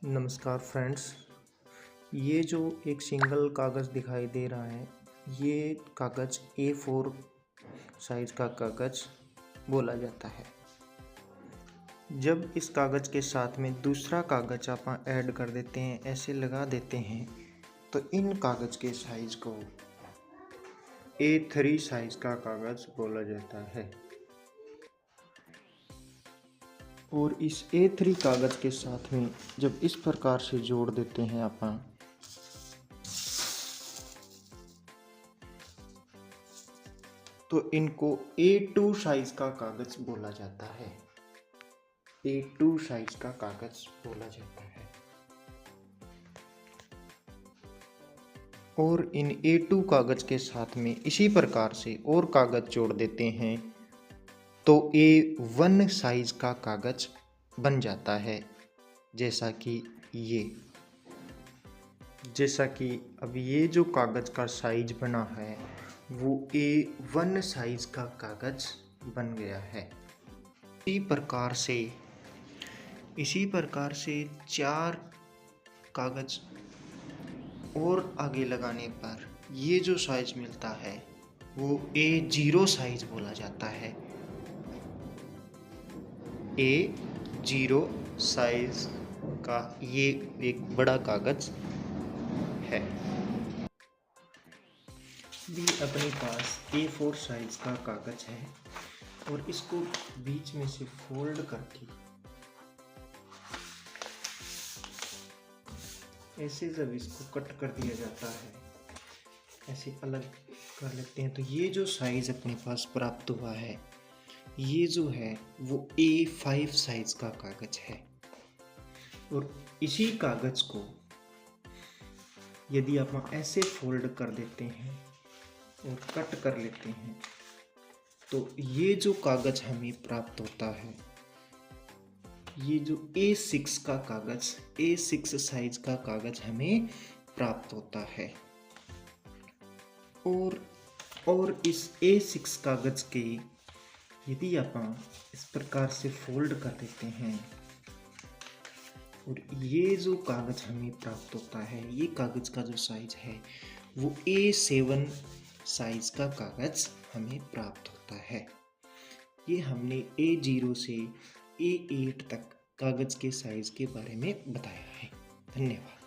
नमस्कार फ्रेंड्स। ये जो एक सिंगल कागज़ दिखाई दे रहा है, ये कागज़ A4 साइज़ का कागज़ बोला जाता है। जब इस कागज़ के साथ में दूसरा कागज़ आप ऐड कर देते हैं, ऐसे लगा देते हैं, तो इन कागज़ के साइज़ को A3 साइज़ का कागज़ बोला जाता है। और इस A3 कागज़ के साथ में जब इस प्रकार से जोड़ देते हैं अपन, तो इनको A2 साइज़ का कागज़ बोला जाता है। A2 साइज़ का कागज़ बोला जाता है। और इन A2 कागज़ के साथ में इसी प्रकार से और कागज़ जोड़ देते हैं, तो A1 साइज़ का कागज़ बन जाता है। जैसा कि अब ये जो कागज़ का साइज बना है वो A1 साइज का कागज़ बन गया है। इसी प्रकार से 4 कागज़ और आगे लगाने पर ये जो साइज मिलता है वो A0 साइज बोला जाता है। A0 साइज का ये एक बड़ा कागज़ है। भी अपने पास A4 साइज का कागज़ है और इसको बीच में से फोल्ड करके ऐसे जब इसको कट कर दिया जाता है, ऐसे अलग कर लेते हैं, तो ये जो साइज अपने पास प्राप्त हुआ है, ये जो है वो A5 साइज का कागज़ है। और इसी कागज़ को यदि आप ऐसे फोल्ड कर देते हैं और कट कर लेते हैं, तो ये जो कागज़ हमें प्राप्त होता है, ये जो A6 का कागज़, A6 साइज का कागज़ हमें प्राप्त होता है। और इस A6 कागज़ के यदि आप इस प्रकार से फोल्ड कर देते हैं और ये जो कागज़ हमें प्राप्त होता है, ये कागज़ का जो साइज है वो A7 साइज का कागज़ हमें प्राप्त होता है। ये हमने A0 से A8 तक कागज़ के साइज के बारे में बताया है। धन्यवाद।